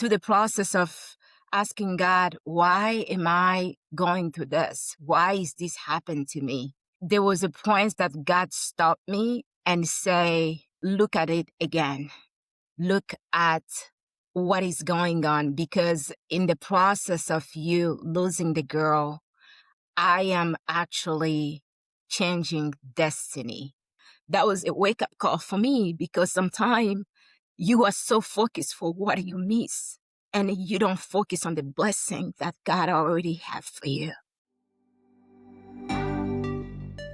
through the process of asking God, why am I going through this? Why is this happening to me? There was a point that God stopped me and say, look at it again. Look at what is going on, because in the process of you losing the girl, I am actually changing destiny. That was a wake-up call for me, because sometimes you are so focused for what you miss, and you don't focus on the blessing that God already has for you.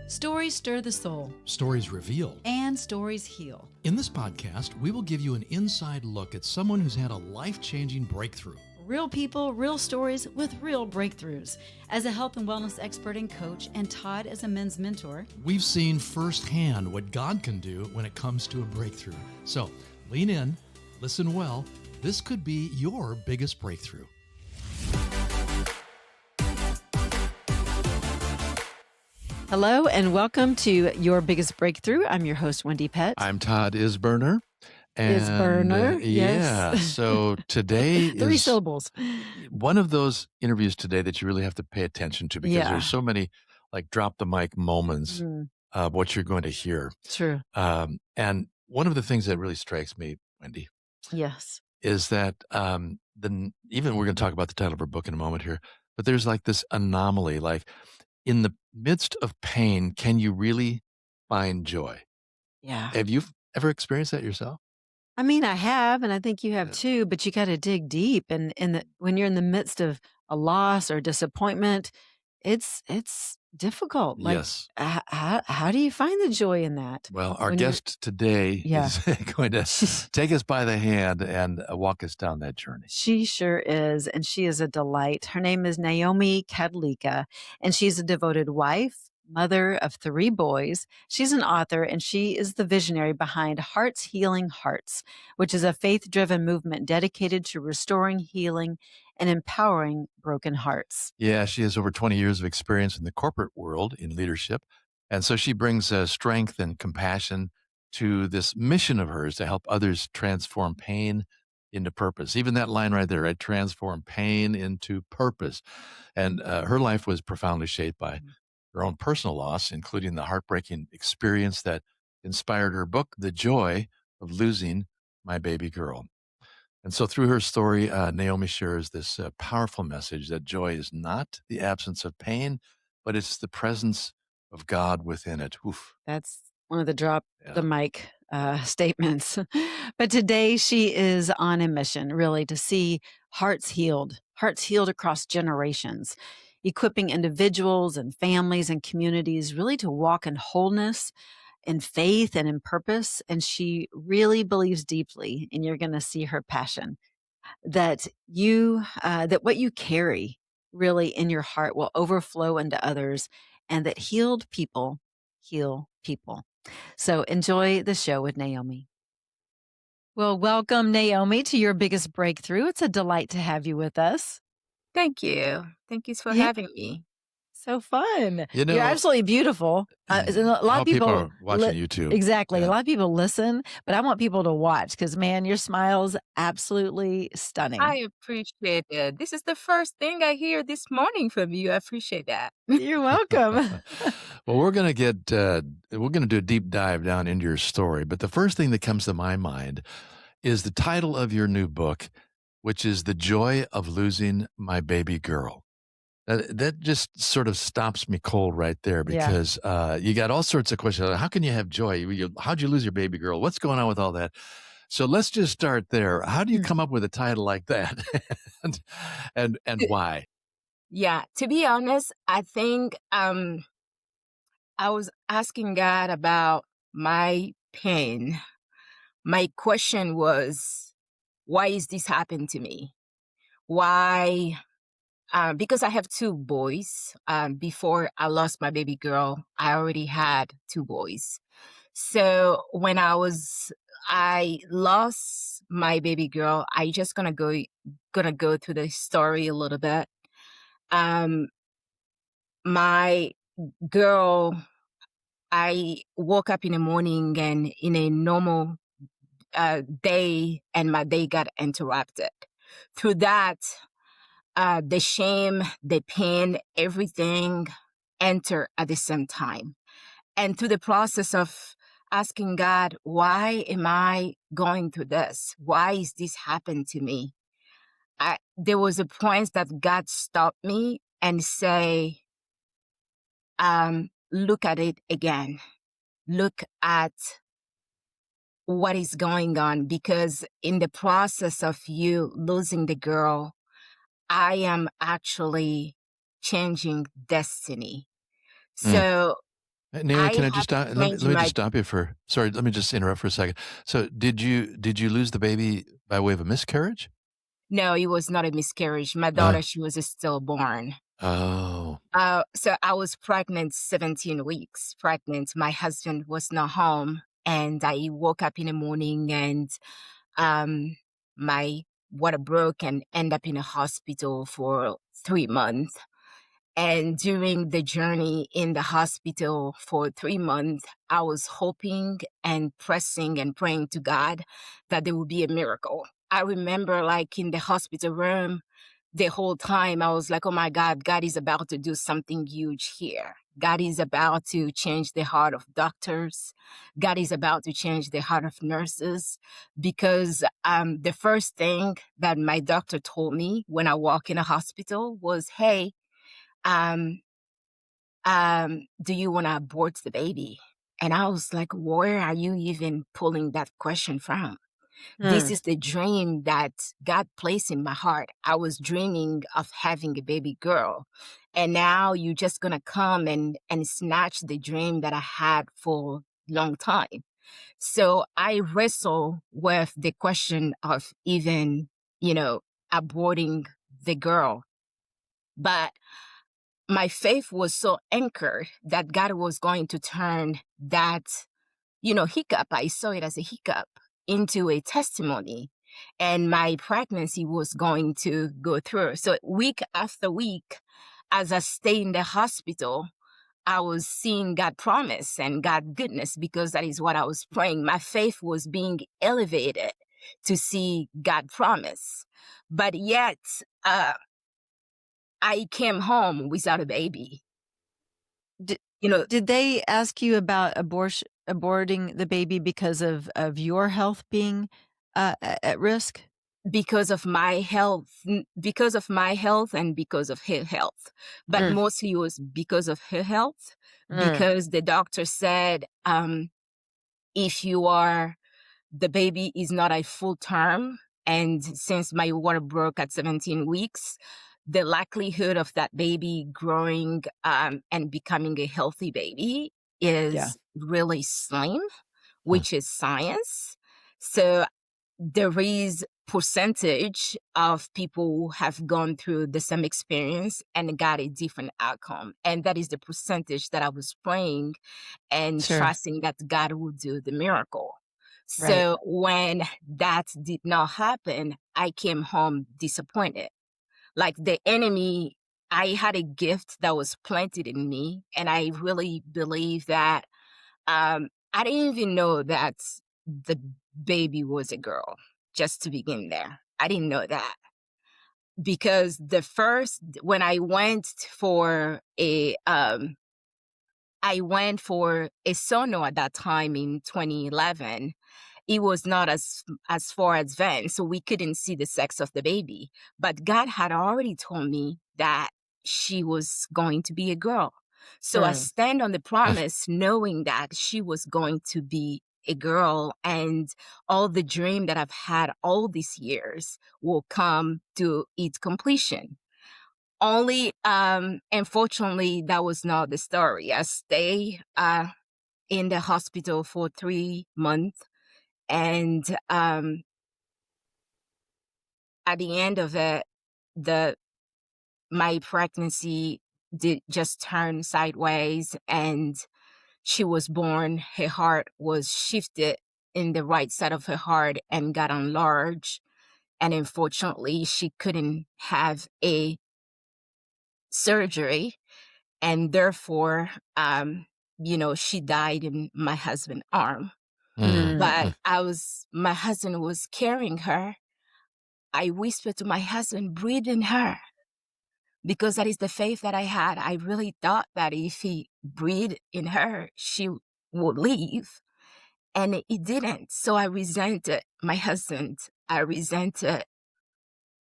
Stories stir the soul. Stories reveal. And stories heal. In this podcast, we will give you an inside look at someone who's had a life-changing breakthrough. Real people, real stories with real breakthroughs. As a health and wellness expert and coach, and Todd as a men's mentor, we've seen firsthand what God can do when it comes to a breakthrough. So lean in, listen well. This could be your biggest breakthrough. hello and welcome to Your Biggest Breakthrough. I'm your host, Wendy Pett. I'm Todd Isberner. And, Isberner, yeah, yes. So today is 3 syllables. one of those interviews today that you really have to pay attention to, because there's so many like drop the mic moments of what you're going to hear. True. And one of the things that really strikes me, Wendy, Yes. is that even we're going to talk about the title of her book in a moment here, but there's like this anomaly, like in the midst of pain, can you really find joy? Yeah. Have you ever experienced that yourself? I mean, I have, and I think you have too, but you got to dig deep. And when you're in the midst of a loss or disappointment, it's difficult. Like, Yes. How do you find the joy in that? Well, our when guest today is going to take us by the hand and walk us down that journey. She sure is, and she is a delight. Her name is Naomie Katalika, and she's a devoted wife, mother of 3 boys. She's an author, and she is the visionary behind Hearts Healing Hearts, which is a faith-driven movement dedicated to restoring, healing, and empowering broken hearts. Yeah, she has over 20 years of experience in the corporate world in leadership. And so she brings strength and compassion to this mission of hers to help others transform pain into purpose. Even that line right there, right? Transform pain into purpose. And her life was profoundly shaped by her own personal loss, including the heartbreaking experience that inspired her book, The Joy of Losing My Baby Girl. And so through her story, Naomie shares this powerful message that joy is not the absence of pain, but it's the presence of God within it. Oof. That's one of the drop the mic statements. But today she is on a mission, really, to see hearts healed across generations, equipping individuals and families and communities really to walk in wholeness, in faith, and in purpose. And she really believes deeply, and you're going to see her passion, that that what you carry really in your heart will overflow into others, and that healed people heal people. So enjoy the show with Naomie. Well, welcome, Naomie, to Your Biggest Breakthrough. It's a delight to have you with us. Thank you. Thank you for having me. So fun. You know, You're absolutely beautiful. A lot of people are watching you too. Exactly. Yeah. A lot of people listen, but I want people to watch because, man, your smile's absolutely stunning. I appreciate it. This is the first thing I hear this morning from you. I appreciate that. You're welcome. Well, we're going to do a deep dive down into your story. But the first thing that comes to my mind is the title of your new book, which is The Joy of Losing My Baby Girl. That just sort of stops me cold right there, because you got all sorts of questions. How can you have joy? How'd you lose your baby girl? What's going on with all that? So let's just start there. How do you come up with a title like that? and why? Yeah, to be honest, I think I was asking God about my pain. My question was, why is this happening to me? Why? Because I have 2 boys. Before I lost my baby girl, I already had 2 boys. So when I lost my baby girl, I just gonna go through the story a little bit. My girl, I woke up in the morning, and in a normal day, and my day got interrupted. through that, the shame, the pain, everything enter at the same time. And through the process of asking God, why am I going through this? Why is this happening to me? There was a point that God stopped me and say, look at it again. Look at what is going on, because in the process of you losing the girl, I am actually changing destiny. So Naomi, I can I had just to stop? change Let me my. just stop you for. Sorry, let me just interrupt for a second. So, did you lose the baby by way of a miscarriage? No, it was not a miscarriage. My Uh, daughter, she was stillborn. oh, So I was pregnant, 17 weeks pregnant. My husband was not home, and I woke up in the morning, and um, my water broke and end up in a hospital for 3 months. And during the journey in the hospital for 3 months, I was hoping and pressing and praying to God that there would be a miracle. I remember, like, in the hospital room, the whole time I was like, oh my God, God is about to do something huge here. God is about to change the heart of doctors. God is about to change the heart of nurses. Because the first thing that my doctor told me when I walk in a hospital was, hey, um, do you want to abort the baby? And I was like, where are you even pulling that question from? This Mm. is the dream that God placed in my heart. I was dreaming of having a baby girl. And now you're just going to come and snatch the dream that I had for a long time. So I wrestle with the question of even, aborting the girl. But my faith was so anchored that God was going to turn that, hiccup. I saw it as a hiccup into a testimony. And my pregnancy was going to go through. So week after week, as I stay in the hospital, I was seeing God promise and God goodness, because that is what I was praying. My faith was being elevated to see God promise. But yet, I came home without a baby. Did, You know, did they ask you about aborting the baby because of your health being at risk? because of my health, because of my health and because of her health. But Mm, mostly it was because of her health, mm, because the doctor said, if the baby is not a full term, and since my water broke at 17 weeks, the likelihood of that baby growing and becoming a healthy baby yeah. is really slim, huh. which is science. So there is percentage of people who have gone through the same experience and got a different outcome. And that is the percentage that I was praying and Sure. trusting that God would do the miracle. Right. So when that did not happen, I came home disappointed. Like the enemy, I had a gift that was planted in me. And I really believe that I didn't even know that the baby was a girl, just to begin there. I didn't know that, because when I went for a sono at that time in 2011. It was not as far advanced, so we couldn't see the sex of the baby. But God had already told me that she was going to be a girl. So I Mm. stand on the promise knowing that she was going to be a girl, and all the dream that I've had all these years will come to its completion. Only, unfortunately, that was not the story. I stay in the hospital for 3 months, and at the end of it, the my pregnancy did just turn sideways, and she was born. Her heart was shifted in the right side of her heart and got enlarged. And unfortunately, she couldn't have a surgery, and therefore, she died in my husband's arm. Mm, Mm. But mm, my husband was carrying her I whispered to my husband, breathe in her, because that is the faith that I had. I really thought that if he breathed in her, she would leave. And it didn't. So I resented my husband. I resented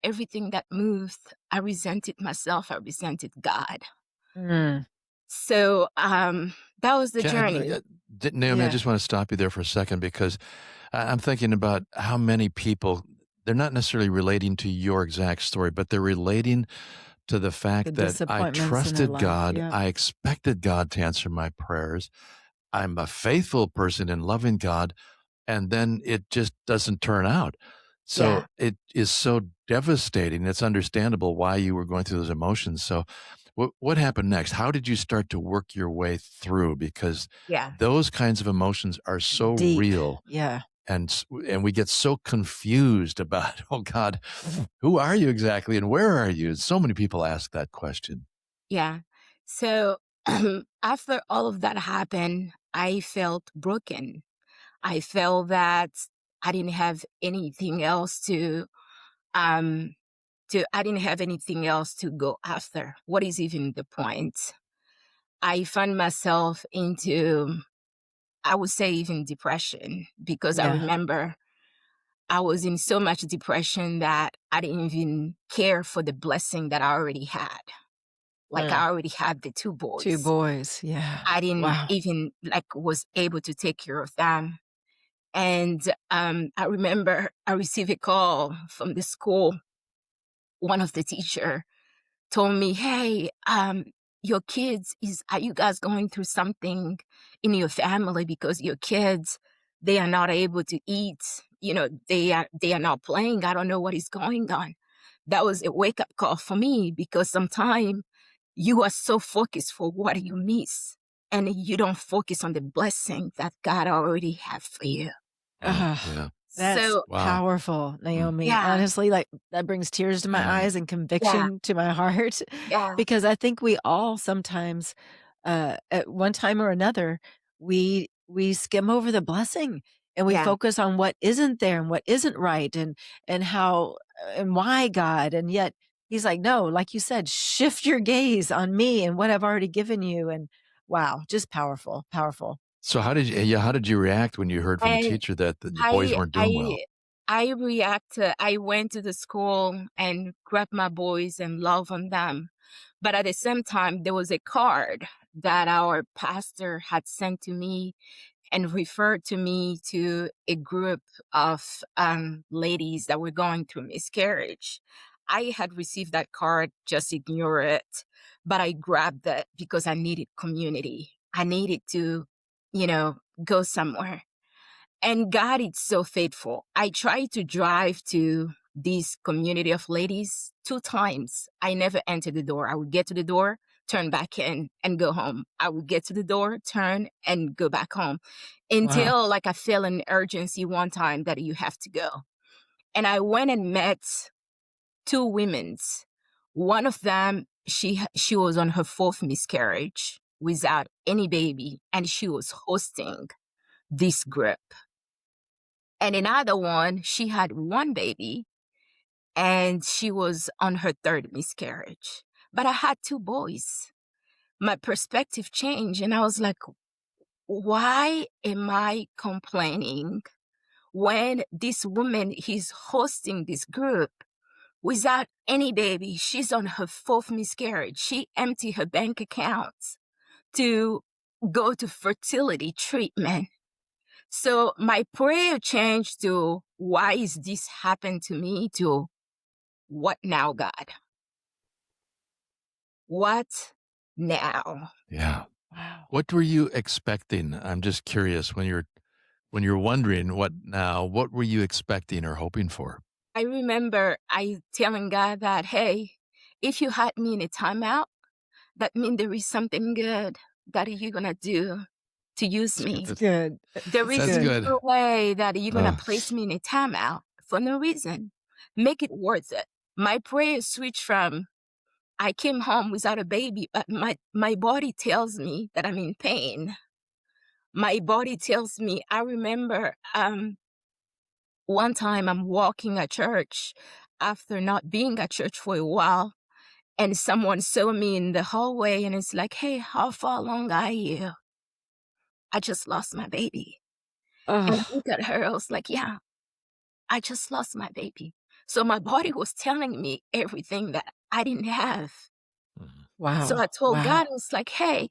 everything that moved. I resented myself. I resented God. Mm. So that was the journey. Naomi, I Yeah. just want to stop you there for a second because I'm thinking about how many people, they're not necessarily relating to your exact story, but they're relating to the The fact that I disappointments in their trusted life. God. Yeah. I expected God to answer my prayers. I'm a faithful person in loving God, and then it just doesn't turn out. So Yeah. it is so devastating. It's understandable why you were going through those emotions. So what happened next? How did you start to work your way through? Because Yeah. those kinds of emotions are so Deep. real, Yeah. and we get so confused about, oh God, who are you exactly and where are you? So many people ask that question. Yeah. So after all of that happened, I felt broken. I felt that I didn't have anything else um I didn't have anything else to go after. What is even the point? I found myself into, I would say, even depression, because I Yeah. remember I was in so much depression that I didn't even care for the blessing that I already had. Like, Mm. I already had the two 2 boys. boys. Yeah. I didn't Wow. even was able to take care of them. And I remember I received a call from the school. One of the teacher told me, "Hey, your kids are you guys going through something in your family, because your kids, they are not able to eat. They are not playing. I don't know what is going on." That was a wake up call for me, because sometimes you are so focused for what you miss, and you don't focus on the blessing that God already have for you. Wow. Ugh, Yeah. that's So Wow. powerful, Mm. Naomi. yeah, Honestly, like, that brings tears to my Yeah. eyes and yeah, conviction to my heart yeah, because I think we all sometimes, at one time or another, we skim over the blessing and we yeah. focus on what isn't there and what isn't right and how and why God, and yet he's like, "No," like you said, "Shift your gaze on me and what I've already given you," and wow, just powerful, powerful. So how did you react when you heard from the And teacher that the boys I weren't doing well? I I reacted. I went to the school and grabbed my boys and love on them. But at the same time, there was a card that our pastor had sent to me and referred to me to a group of ladies that were going through miscarriage. I had received that card, just ignore it, but I grabbed it because I needed community. I needed to, go somewhere. And God is so faithful. I tried to drive to this community of ladies 2 times. I never entered the door. I would get to the door, turn back in, and go home. I would get to the door, turn, and go back home, Wow. until I feel an urgency one time that you have to go. And I went and met two women's. One of them, she was on her fourth miscarriage without any baby, and she was hosting this group. And another one, she had one baby and she was on her third miscarriage. But I had two boys. My perspective changed, and I was like, why am I complaining when this woman is hosting this group without any baby? She's on her fourth miscarriage. She emptied her bank accounts to go to fertility treatment. So my prayer changed to, why is this happened to me, to, what now, God? What now? Yeah. Wow. What were you expecting? I'm just curious when you're wondering what now, what were you expecting or hoping for? I remember I telling God that, hey, if you had me in a timeout, that means there is something good that you're going to do to use me. That's good. There That's is That's good. good. no way that you're going to Uh, place me in a timeout for no reason. Make it worth it. My prayer switched from, I came home without a baby, but my body tells me that I'm in pain. My body tells me, I remember one time I'm walking at church. after not being at church for a while, and someone saw me in the hallway and it's like, hey, how far along are you? I just lost my baby. And I Oh, looked at her, I was like, yeah, I just lost my baby. So my body was telling me everything that I didn't have. So wow. I told Wow. God, I was like, hey,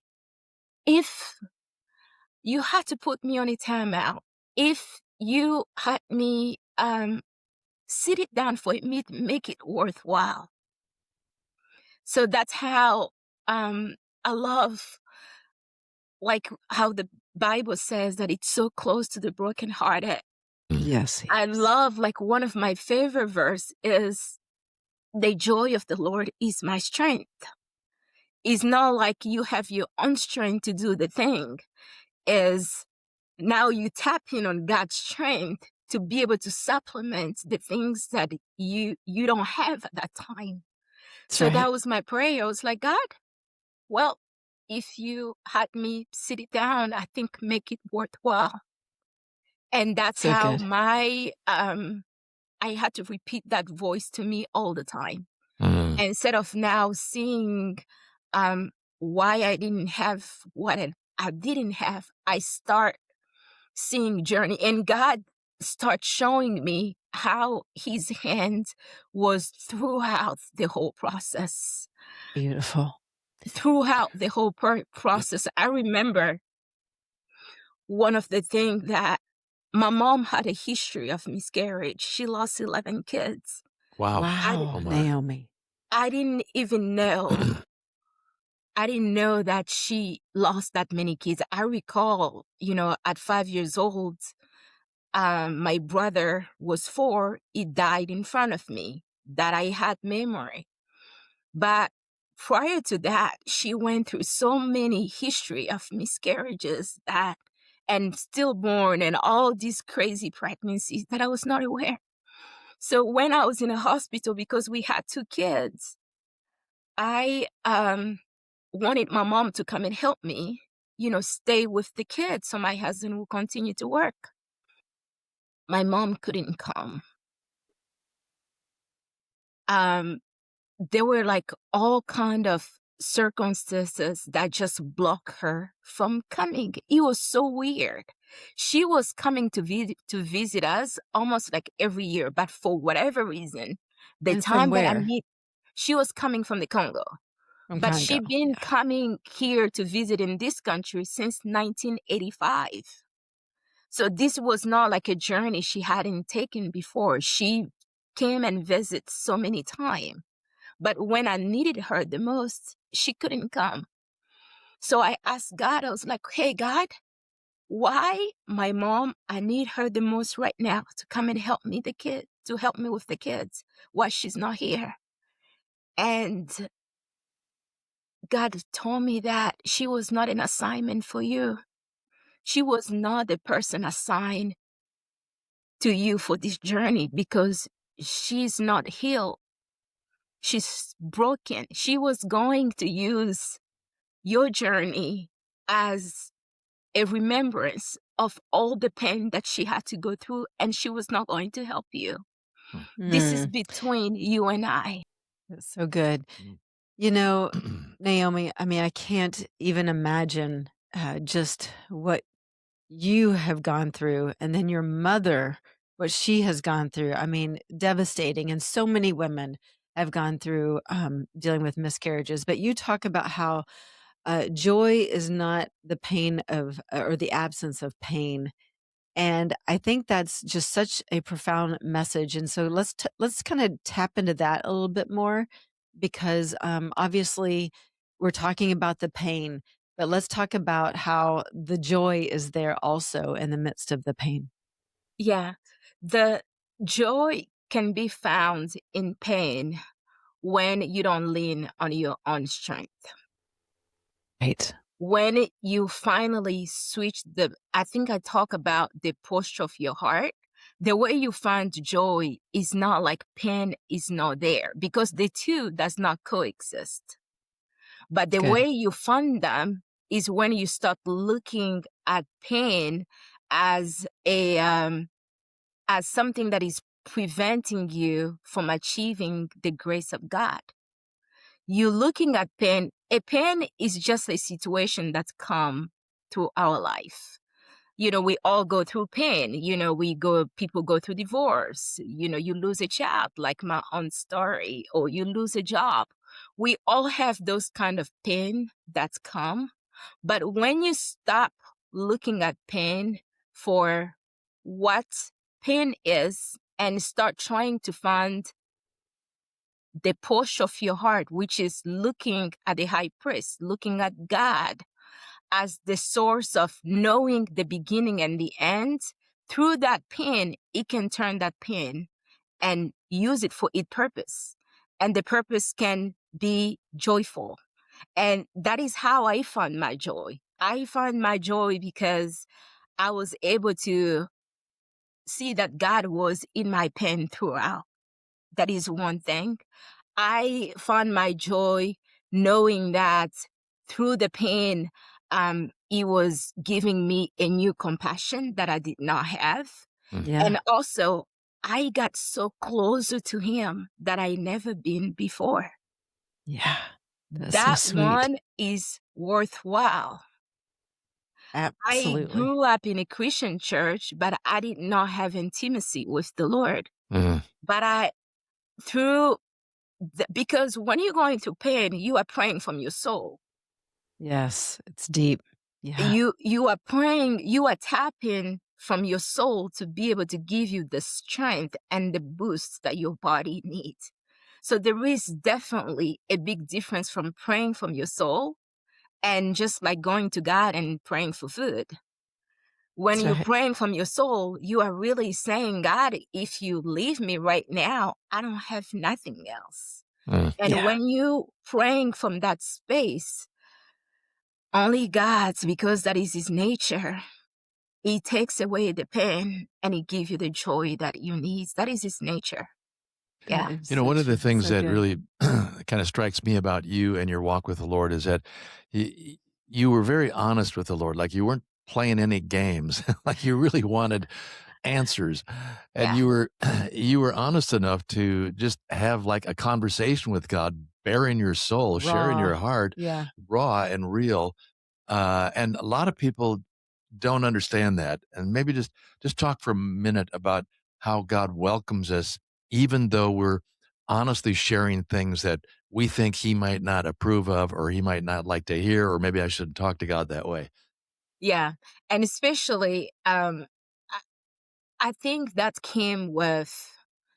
if you had to put me on a timeout, if you had me sit it down for me to make it worthwhile. So that's how I love, like how the Bible says that it's so close to the brokenhearted. Yes, I yes. love, like, one of my favorite verse is, the joy of the Lord is my strength. It's not like you have your own strength to do the thing. Is now you tap in on God's strength to be able to supplement the things that you don't have at that time. That's So right. that was my prayer. I was like, God, well, if you had me sit it down, I think make it worthwhile. And that's So how good. I had to repeat that voice to me all the time. Mm. Instead of now seeing why I didn't have what I didn't have, I start seeing journey, and God start showing me how his hand was throughout the whole process. Beautiful. Throughout the whole process, I remember one of the things that my mom had a history of miscarriage. She lost 11 kids. Wow. I, Wow, Oh my. Naomi. I didn't even know. I didn't know that she lost that many kids. I recall, at 5 years old, my brother was 4. He died in front of me. That I had memory. But prior to that, she went through so many history of miscarriages and stillborn and all these crazy pregnancies that I was not aware. So when I was in a hospital, because we had 2 kids, I wanted my mom to come and help me, stay with the kids so my husband will continue to work. My mom couldn't come. Um, there were like all kind of circumstances that just block her from coming. It was so weird. She was coming to visit us almost like every year, but for whatever reason, the And from time that I where? meet, she was coming from the Congo. From But Congo. she been Yeah. coming here to visit in this country since 1985. So this was not like a journey she hadn't taken before. She came and visited so many times. But when I needed her the most, she couldn't come. So I asked God, I was like, hey, God, why my mom, I need her the most right now to come and help me, to help me with the kids. Why she's not here? And God told me that she was not an assignment for you. She was not the person assigned to you for this journey because she's not healed. She's broken. She was going to use your journey as a remembrance of all the pain that she had to go through, and she was not going to help you. This is Mm, between you and I. that's so good. You know, Naomi, I mean, I can't even imagine just what you have gone through, and then your mother, what she has gone through. I mean, devastating. And so many women have gone through dealing with miscarriages. But you talk about how joy is not the pain of, or the absence of pain. And I think that's just such a profound message. And so let's kind of tap into that a little bit more, because obviously we're talking about the pain, but let's talk about how the joy is there also in the midst of the pain. Yeah. The joy can be found in pain when you don't lean on your own strength. Right. When you finally switch I think I talk about the posture of your heart. The way you find joy is not like pain is not there, because the two does not coexist. But That's the good. way you find them is when you start looking at pain as as something that is preventing you from achieving the grace of God. You're looking at pain. A pain is just a situation that's come through our life. We all go through pain. People go through divorce. You lose a child, like my own story, or you lose a job. We all have those kind of pain that's come. But when you stop looking at pain for what pain is and start trying to find the posture of your heart, which is looking at the high priest, looking at God as the source of knowing the beginning and the end, through that pain, it can turn that pain and use it for its purpose. And the purpose can be joyful. And that is how I found my joy. I found my joy because I was able to see that God was in my pain throughout. That is one thing. I found my joy knowing that through the pain, he was giving me a new compassion that I did not have. Yeah. And also, I got so closer to him that I never been before. Yeah. That's That so sweet. one is worthwhile. I Absolutely. grew up in a Christian church, but I did not have intimacy with the Lord. Mhm. But because when you're going through pain, you are praying from your soul. Yes, it's deep. Yeah. You are praying, you are tapping from your soul to be able to give you the strength and the boost that your body needs. So there is definitely a big difference from praying from your soul and just like going to God and praying for food. When That's you're right. praying from your soul, you are really saying, God, if you leave me right now, I don't have nothing else. Mm. And Yeah. when you praying from that space, only God, because that is his nature, he takes away the pain and he gives you the joy that you need. That is his nature. That Yeah. is You know, so one of the true. things So that good. really kind of strikes me about you and your walk with the Lord is that you, you were very honest with the Lord. Like you weren't playing any games. Like you really wanted answers, and Yeah. you were honest enough to just have like a conversation with God, bearing your soul, sharing Raw. your heart, Yeah. raw and real. And a lot of people don't understand that. And maybe just talk for a minute about how God welcomes us, even though we're honestly sharing things that we think He might not approve of, or He might not like to hear, or maybe I shouldn't talk to God that way. Yeah. And especially, I think that came with,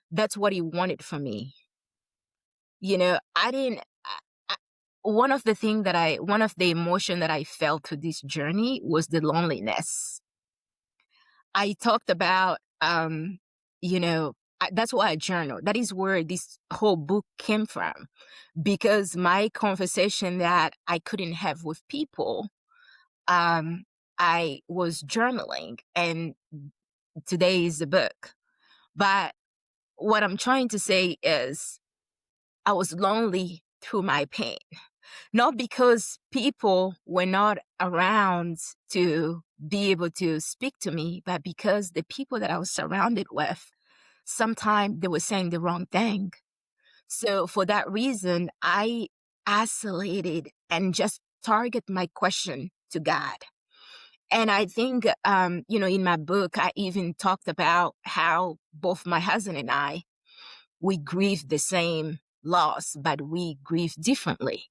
that's what he wanted from me. I didn't, I, one of the emotion that I felt through this journey was the loneliness. I talked about, that's why I journal. That is where this whole book came from, because my conversation that I couldn't have with people, um, I was journaling, and today is the book. But what I'm trying to say is I was lonely through my pain. Not because people were not around to be able to speak to me, but because the people that I was surrounded with, sometimes they were saying the wrong thing. So for that reason, I isolated and just target my question to God. And I think, in my book, I even talked about how both my husband and I, we grieve the same loss, but we grieve differently.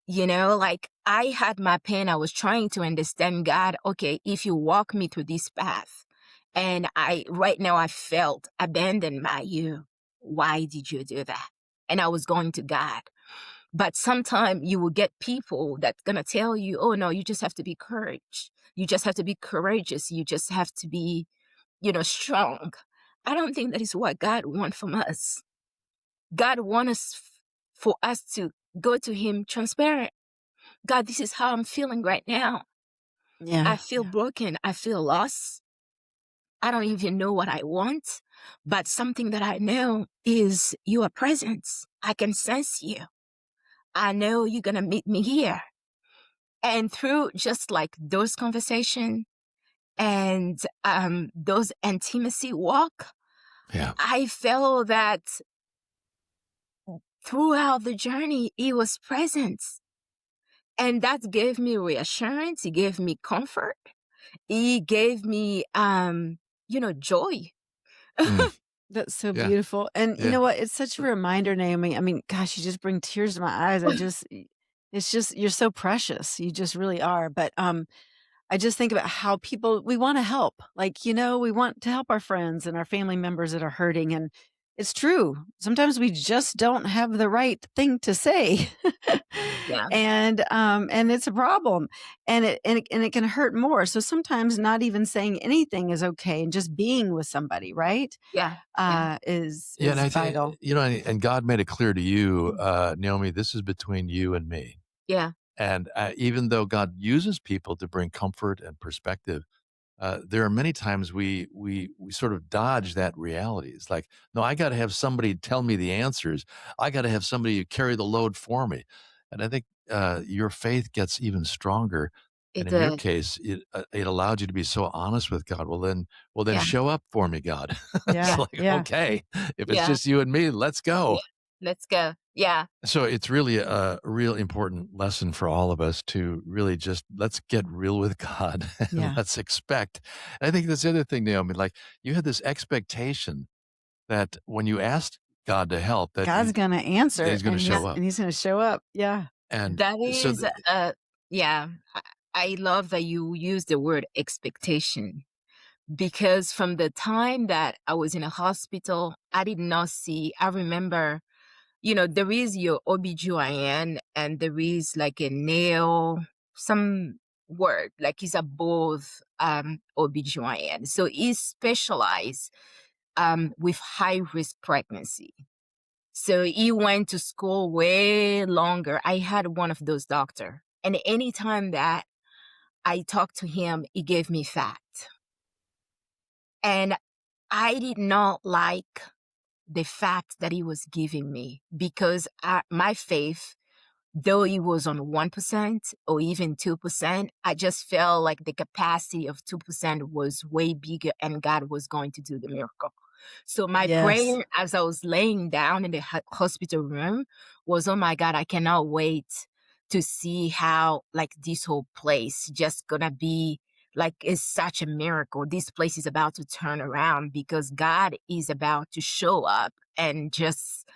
Like I had my pain. I was trying to understand God. Okay, if you walk me through this path and right now I felt abandoned by you, why did you do that? And I was going to God. But sometimes you will get people that's going to tell you, oh no, you just have to be courage. You just have to be courageous. You just have to be, strong. I don't think that is what God wants from us. God wants for us to go to him transparent. God, this is how I'm feeling right now. Yeah. I feel broken. I feel lost. I don't even know what I want. But something that I know is your presence. I can sense you. I know you're going to meet me here. And through just like those conversations and those intimacy walk, Yeah. I felt that throughout the journey, he was present. And that gave me reassurance. He gave me comfort. He gave me, joy. Mm. That's so Yeah. beautiful. And you Yeah. know what? It's such a reminder, Naomi. I mean, gosh, you just bring tears to my eyes. It's just, you're so precious. You just really are. But I just think about how we want to help. Like, we want to help our friends and our family members that are hurting. And it's true. Sometimes we just don't have the right thing to say. Yeah, And it's a problem. And it can hurt more. So sometimes not even saying anything is okay, and just being with somebody, right? yeah, yeah, Yeah. And Is I think, vital. and God made it clear to you, Naomi, this is between you and me. yeah, And even though God uses people to bring comfort and perspective, there are many times we sort of dodge that reality. It's like, no, I got to have somebody tell me the answers. I got to have somebody carry the load for me. And I think your faith gets even stronger. it And in your did. case, it allowed you to be so honest with God. Well then, Yeah, show up for me, God. It's Yeah, yeah, like, yeah, okay, if it's yeah, just you and me, let's yeah. go. Let's go. Yeah, So it's really a real important lesson for all of us to really just let's get real with God and yeah. let's expect. And I think that's the other thing, Naomi, like you had this expectation that when you asked God to help, God's gonna that answer, he's going to and yeah. show he's up. and he's gonna show up. Yeah. And That so, is, yeah. I love that you use the word expectation because from the time that I was in a hospital, I did not see. I remember, there is your OBGYN and there is like a nail, some word, like he's above OBGYN. So he's specialized with high risk pregnancy. So he went to school way longer. I had one of those doctor. And anytime that I talked to him, he gave me fact. And I did not like the fact that he was giving me because my faith, though it was on 1% or even 2%, I just felt like the capacity of 2% was way bigger and God was going to do the miracle. So my Yes. prayer as I was laying down in the hospital room was, oh my God, I cannot wait to see how like this whole place just gonna be like it's such a miracle. This place is about to turn around because God is about to show up and just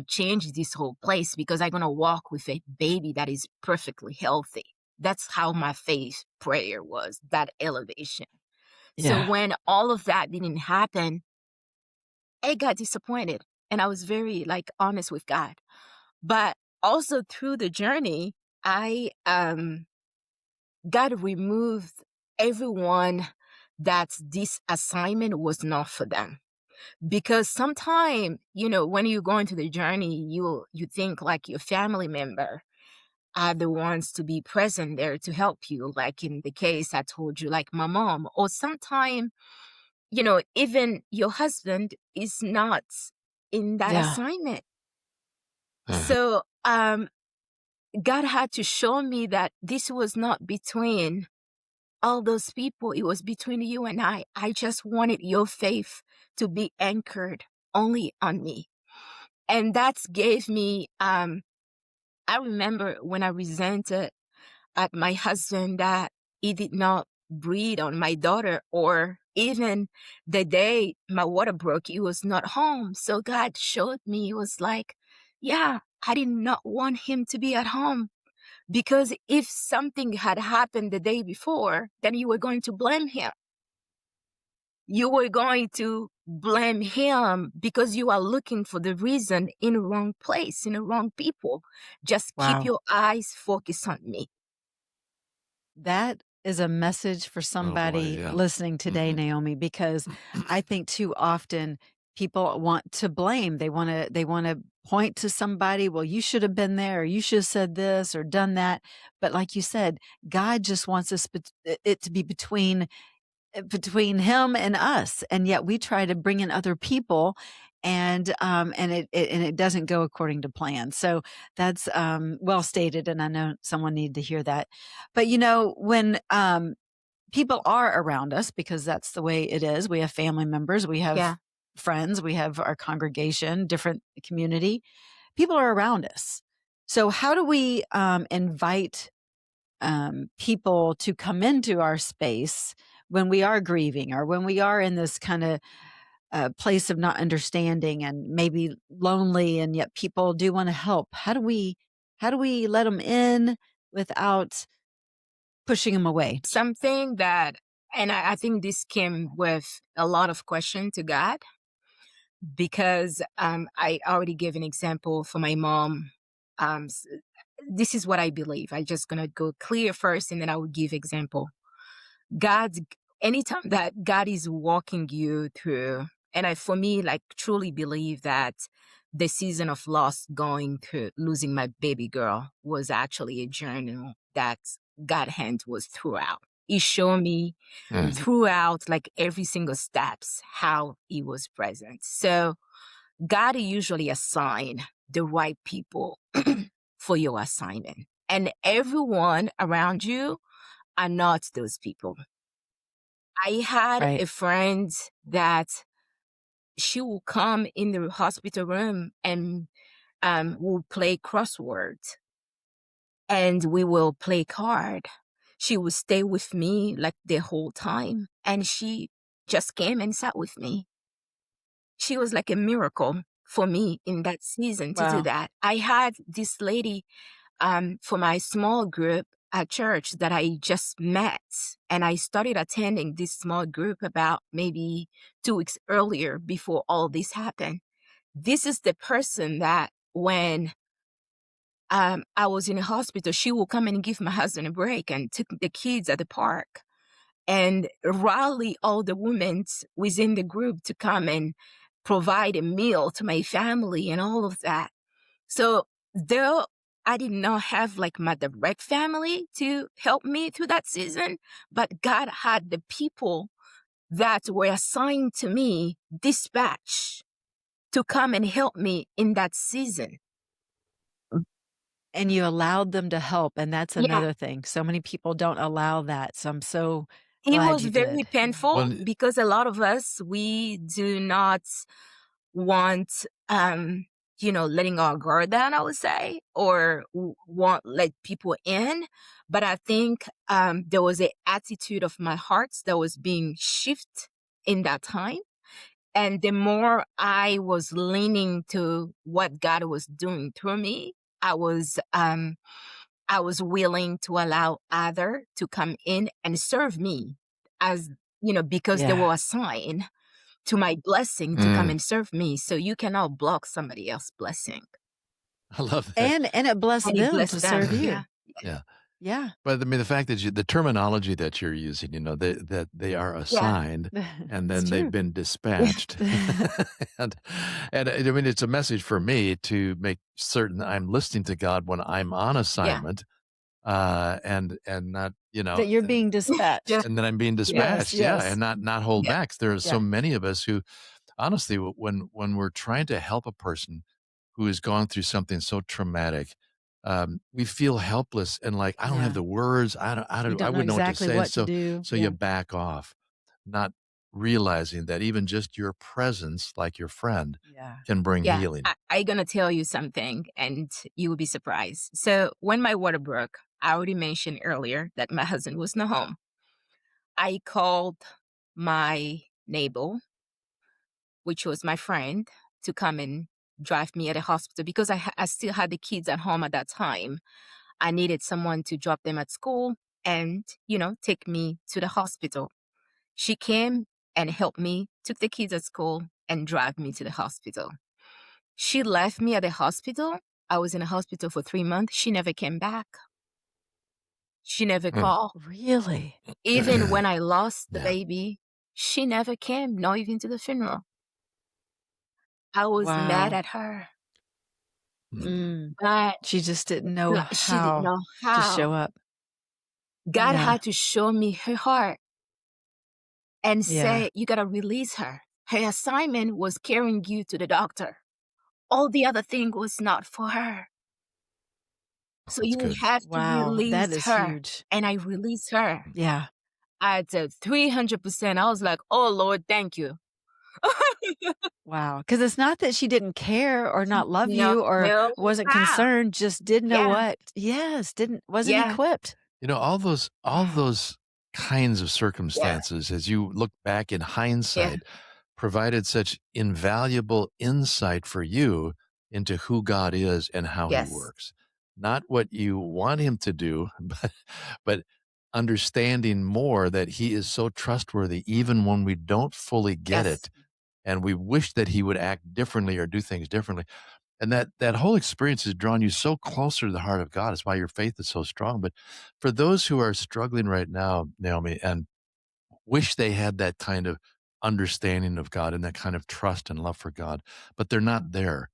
change this whole place because I'm going to walk with a baby that is perfectly healthy. That's how my faith prayer was, that elevation. So Yeah. when all of that didn't happen, I got disappointed and I was very like honest with God. But also through the journey, I God removed everyone that this assignment was not for them. Because sometimes, when you go into the journey, you think like your family member are the ones to be present there to help you. Like in the case I told you, like my mom, or sometime, even your husband is not in that Yeah. assignment. uh, So God had to show me that this was not between all those people. It was between you and I. I just wanted your faith to be anchored only on me. And that gave me, I remember when I resented at my husband that he did not breathe on my daughter, or even the day my water broke, he was not home. So God showed me, it was like, yeah, I did not want him to be at home. Because if something had happened the day before, then you were going to blame him. You were going to blame him because you are looking for the reason in the wrong place, in the wrong people. Just keep Wow. your eyes focused on me. That is a message for oh boy, somebody yeah. listening today, Mhm. Naomi, because I think too often people want to blame. They want to point to somebody, well, you should have been there, or you should have said this or done that. But like you said, God just wants it to be between him and us, and yet we try to bring in other people, and it doesn't go according to plan. So that's well stated, and I know someone needed to hear that. But when people are around us, because that's the way it is, we have family members, we have Yeah. friends, we have our congregation, different community. People are around us. So how do we invite people to come into our space when we are grieving or when we are in this kind of place of not understanding and maybe lonely, and yet people do want to help? How do we let them in without pushing them away? Something that, and I think this came with a lot of question to God, because I already gave an example for my mom. This is what I believe. I just gonna go clear first, and then I will give example. God, anytime that God is walking you through, and I, for me, like truly believe that the season of loss going through losing my baby girl was actually a journey that God hand was throughout. He showed me throughout, like every single steps, how he was present. So God usually assign the right people for your assignment. And everyone around you are not those people. I had Right. a friend that she will come in the hospital room and will play crosswords, and we will play card. She would stay with me like the whole time, and she just came and sat with me. She was like a miracle for me in that season to do Wow. that. I had this lady for my small group at church that I just met, and I started attending this small group about maybe 2 weeks earlier before all this happened. This is the person that when I was in a hospital, she will come and give my husband a break and took the kids at the park and rally all the women within the group to come and provide a meal to my family and all of that. So though I did not have like my direct family to help me through that season, but God had the people that were assigned to me, dispatch, to come and help me in that season. And you allowed them to help, and that's Yeah, another thing. So many people don't allow that. So I'm so it glad was you very did. Yeah. painful Well, because a lot of us, we do not want, letting our guard down, I would say, or want let people in. But I think there was an attitude of my heart that was being shifted in that time. And the more I was leaning to what God was doing through me, I was willing to allow other to come in and serve me as, because they Yeah. were assigned to my blessing to come and serve me. So you cannot block somebody else's blessing. I love that. And it blessed And it them to blessed serve them. you. Yeah. Yeah. Yeah. But I mean, the fact that the terminology that you're using, that they are Yeah. assigned and It's then they've true. been dispatched. and, and I mean, it's a message for me to make certain I'm listening to God when I'm on Yeah. assignment, and not, That you're being Yeah. dispatched. and then I'm being Yeah. Yes, dispatched. Yeah. yes. And not hold Yeah. back. There are so Yeah. many of us who, honestly, when we're trying to help a person who has gone through something so traumatic, we feel helpless and like, I don't have Yeah. the words. You I don't know wouldn't know what to exactly say. what to do. So you Yeah. back off, not realizing that even just your presence, like your friend, Yeah. can bring Yeah. healing. I'm going to tell you something and you will be surprised. So when my water broke, I already mentioned earlier that my husband was not home. I called my neighbor, which was my friend, to come and drive me at the hospital because I still had the kids at home at that time. I needed someone to drop them at school and, take me to the hospital. She came and helped me, took the kids at school, and drive me to the hospital. She left me at the hospital. I was in the hospital for 3 months. She never came back. She never Mm. called. Really? Even when I lost the Yeah. baby, she never came, not even to the funeral. I was mad Wow. at her, Mm. but She just didn't know she didn't how know to how. show up. God Yeah. had to show me her heart and Yeah. say, you got to release her. Her assignment was carrying you to the doctor. All the other thing was not for her. So That's you good. have to Wow. That release is her. huge. And I released her. Yeah. At 300%. I was like, oh, Lord, thank you. Wow. Because it's not that she didn't care or not love No, you or no, wasn't how? concerned, just didn't know Yeah, what. Yes, wasn't yeah, equipped. All Wow. those kinds of yeah, circumstances, as you look back in yeah, hindsight, provided such invaluable insight for you into who God is and how he yes, works. Not what you want him to do, but understanding more that he is so trustworthy even when we don't fully get yes. it and we wish that he would act differently or do things differently. And that whole experience has drawn you so closer to the heart of God. It's why your faith is so strong. But for those who are struggling right now, Naomi, and wish they had that kind of understanding of God and that kind of trust and love for God, but they're not there.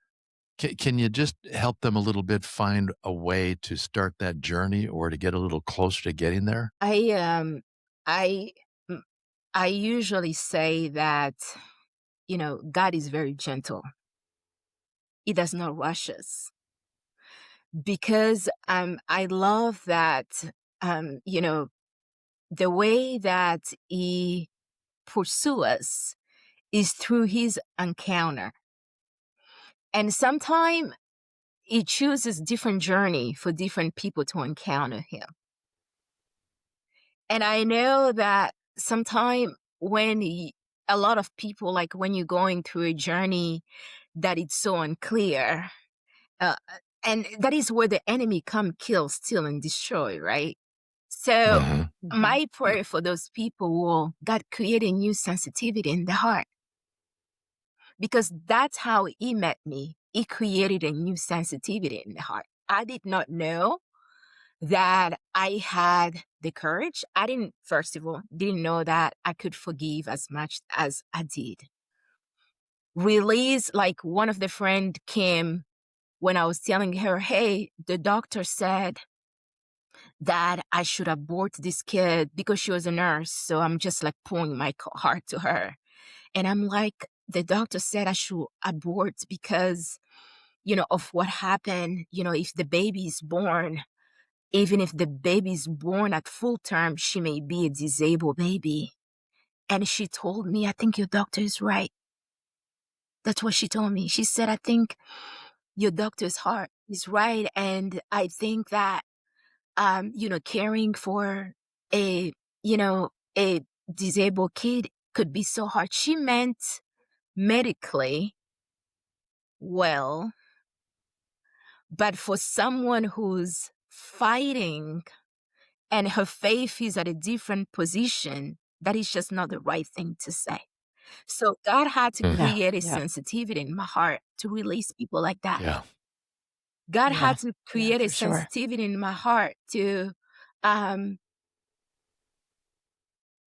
Can you just help them a little bit find a way to start that journey or to get a little closer to getting there? I mm, I usually say that, God is very gentle. He does not rush us because I love that the way that he pursue us is through his encounter. And sometimes he chooses different journey for different people to encounter him. And I know that sometimes a lot of people, like when you're going through a journey that it's so unclear, uh, and that is where the enemy come, kill, steal, and destroy, right? So Mhm. Mhm. my prayer for those people will God create a new sensitivity in the heart because that's how he met me. He created a new sensitivity in the heart. I did not know that I had the courage. I didn't, first of all, didn't know that I could forgive as much as I did. Release, like one of the friend came when I was telling her, hey, the doctor said that I should abort this kid because she was a nurse. So I'm just like pouring my heart to her. And I'm like, the doctor said I should abort because, of what happened, if the baby is born, even if the baby is born at full term, she may be a disabled baby. And she told me, I think your doctor is right. That's what she told me. She said, I think your doctor's heart is right. And I think that, caring for a, a disabled kid could be so hard. She meant medically well, but for someone who's fighting and her faith is at a different position, that is just not the right thing to say. So God had to Mm. Yeah. create a Yeah. sensitivity in my heart to release people like that. Yeah. God Yeah. had to Yeah, create a for sure. sensitivity in my heart to um,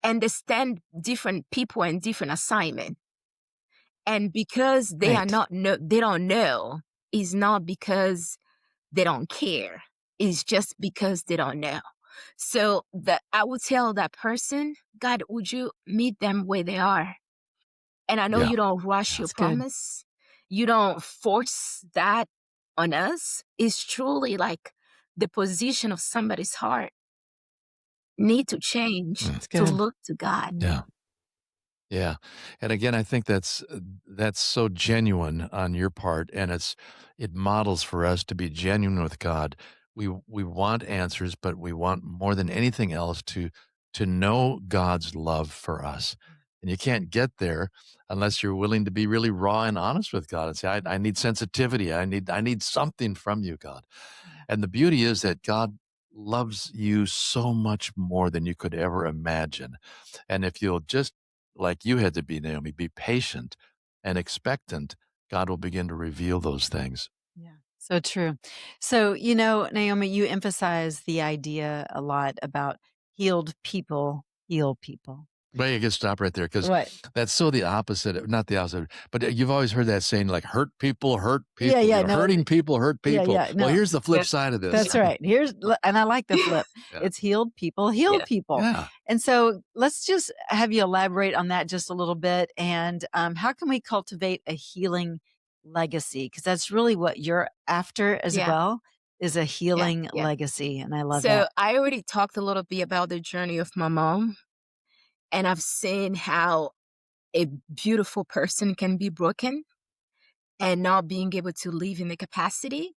understand different people and different assignment. And because Right. they don't know, is not because they don't care. It's just because they don't know. So that I would tell that person, God, would you meet them where they are? And I know Yeah. you don't rush your That's good. promise. You don't force that on us. It's truly like the position of somebody's heart need to change Mm. That's to good. look to God. Yeah. Mm. Yeah. And again, I think that's so genuine on your part, and it models for us to be genuine with God. We want answers, but we want more than anything else to know God's love for us. And you can't get there unless you're willing to be really raw and honest with God and say, I need sensitivity. I need something from you, God. Yeah. And the beauty is that God loves you so much more than you could ever imagine. And if you'll just, like you had to be, Naomi, be patient and expectant, God will begin to reveal those things. Yeah. So true. So, Naomi, you emphasize the idea a lot about healed people heal people. But you can stop right there because What? that's so the opposite, not the opposite, but you've always heard that saying like hurt Yeah, people, yeah, no, hurting people hurt yeah, people. yeah, Well, no, here's the Yeah, flip side of this. that's yeah, right. And I like the flip. Yeah. It's healed people heal yeah. people. Yeah. And so let's just have you elaborate on that just a little bit. And how can we cultivate a healing legacy? Because that's really what you're after as Yeah, well, is a yeah, healing yeah. legacy. And I love So that. I already talked a little bit about the journey of my mom, and I've seen how a beautiful person can be broken and not being able to live in the capacity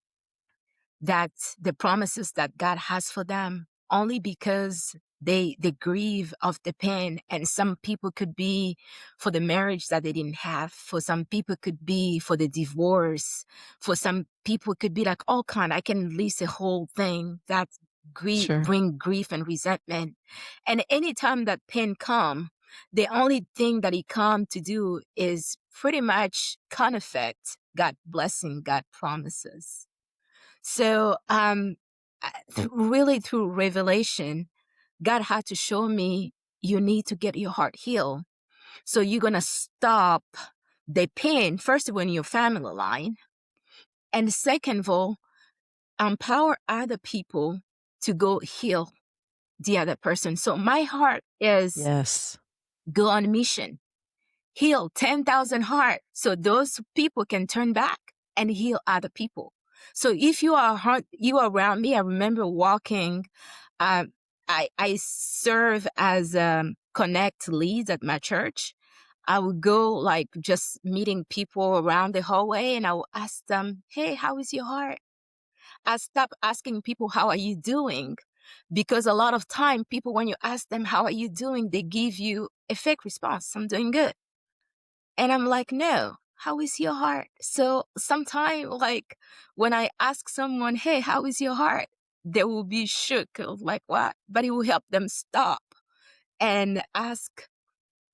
that the promises that God has for them, only because they grieve of the pain. And some people could be for the marriage that they didn't have, for some people could be for the divorce, for some people could be like all kind. I can list a whole thing that Sure. bring grief and resentment. And anytime that pain come, the only thing that it come to do is pretty much counterfeit God blessing, God promises. So, really through revelation, God had to show me you need to get your heart healed. So you're going to stop the pain, first of all, in your family line. And second of all, empower other people to go heal the other person. So my heart is Yes. go on mission, heal 10,000 hearts so those people can turn back and heal other people. So if you are around me, I remember walking, I serve as connect leads at my church. I would go like just meeting people around the hallway and I would ask them, hey, how is your heart? I stopped asking people, how are you doing? Because a lot of time people, when you ask them, how are you doing? They give you a fake response. I'm doing good. And I'm like, no, how is your heart? So sometimes, like, when I ask someone, hey, how is your heart? They will be shook, of like, what? But it will help them stop and ask,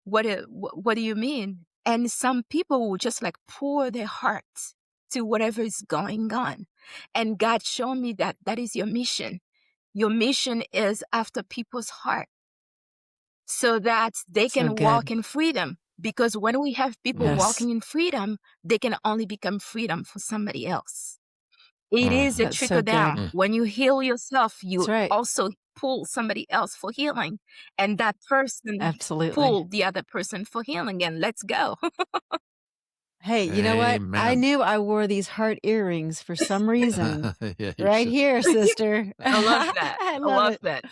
what do you mean? And some people will just like pour their hearts to whatever is going on. And God showed me that that is your mission. Your mission is after people's heart so that they So can walk good. in freedom. Because when we have people Yes. walking in freedom, they can only become freedom for somebody else. It is a That's so trickle down. good. When you heal yourself, you That's right. also pull somebody else for healing. And that person Absolutely. pull the other person for healing. And let's go. Hey, you know what? I Amen. knew I wore these heart earrings for some reason. Yeah, you Right should. here, sister. I love that. I I love love it. that.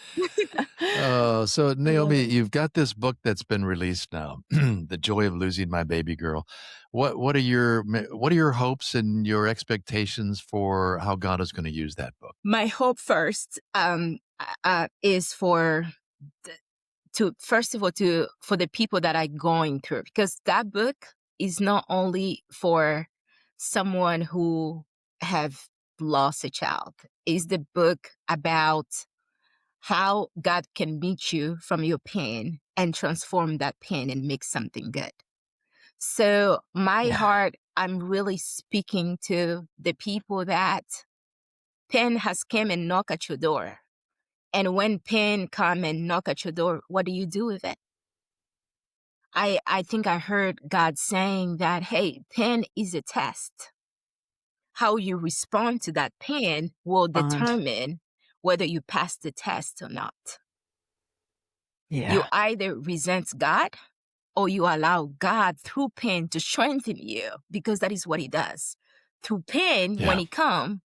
So I love Naomie, it. you've got this book that's been released now, "The Joy of Losing My Baby Girl." What are your hopes and your expectations for how God is going to use that book? My hope first is for first of all for the people that are going through, because that book is not only for someone who have lost a child. It's the book about how God can meet you from your pain and transform that pain and make something good. So my Yeah. heart, I'm really speaking to the people that pain has come and knock at your door. And when pain come and knock at your door, what do you do with it? I think I heard God saying that, hey, pain is a test. How you respond to that pain will Bond. determine whether you pass the test or not. You Yeah. either resent God or you allow God through pain to strengthen you, because that is what he does. Through pain, when Yeah. he comes,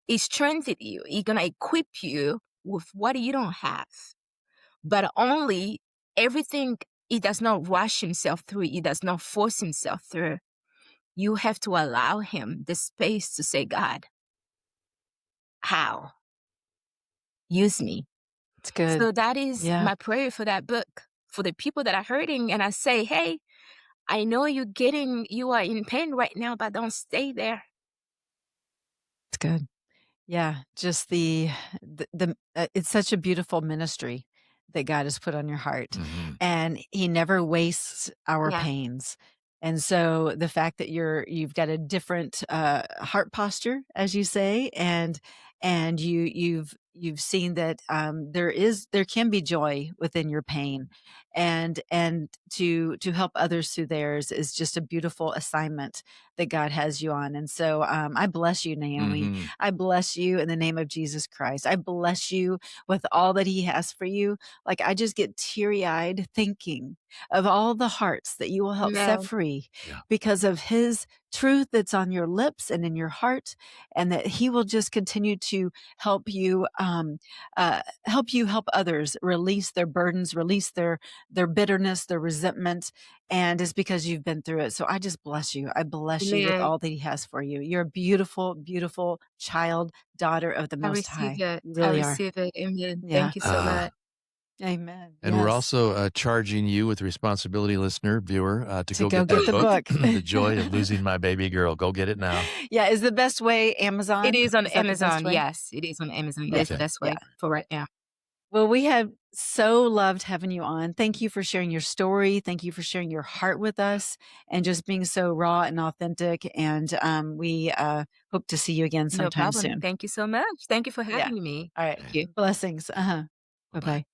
he strengthens you. He's going to equip you with what you don't have. But only everything, he does not rush himself through. He does not force himself through. You have to allow him the space to say, God, how? Use me. It's good. So that is Yeah. my prayer for that book, for the people that are hurting. And I say, hey, I know you are in pain right now, but don't stay there. It's good. Yeah, just it's such a beautiful ministry that God has put on your heart, Mhm. and he never wastes our Yeah. pains. And so the fact that you've got a different heart posture, as you say, and you've seen that there can be joy within your pain, and to help others through theirs is just a beautiful assignment that God has you on. And so I bless you, Naomie. Mhm. I bless you in the name of Jesus Christ. I bless you with all that he has for you. Like, I just get teary eyed thinking of all the hearts that you will help set No. free Yeah. because of his truth that's on your lips and in your heart, and that he will just continue to help you help others release their burdens, release their bitterness, their resentment, and it's because you've been through it. So I just bless you. I bless you with Amen. all that He has for you. You're a beautiful, beautiful child, daughter of the I Most receive High. it. You I really are. receive it. Amen. Yeah. Thank you so much. Amen. And we're Yes. also charging you with responsibility, listener, viewer, to go go get that get the book. The Joy of Losing My Baby Girl. Go get it now. Yeah, is the best way Amazon? It is on Is that the best Amazon. way? Yes, it is on Amazon. It is the Okay. best way for right now. Well, we have so loved having you on. Thank you for sharing your story. Thank you for sharing your heart with us and just being so raw and authentic. And we hope to see you again No sometime problem. soon. Thank you so much. Thank you for Yeah. having me. All right. Thank you. Blessings. Bye-bye.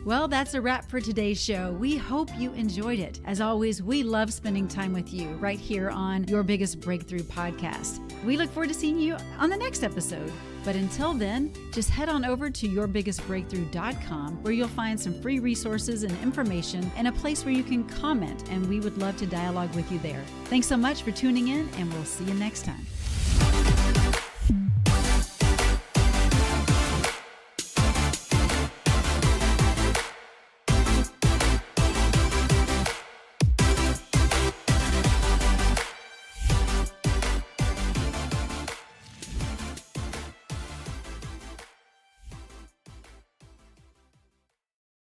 Well, that's a wrap for today's show. We hope you enjoyed it. As always, we love spending time with you right here on Your Biggest Breakthrough podcast. We look forward to seeing you on the next episode. But until then, just head on over to yourbiggestbreakthrough.com where you'll find some free resources and information and a place where you can comment, and we would love to dialogue with you there. Thanks so much for tuning in, and we'll see you next time.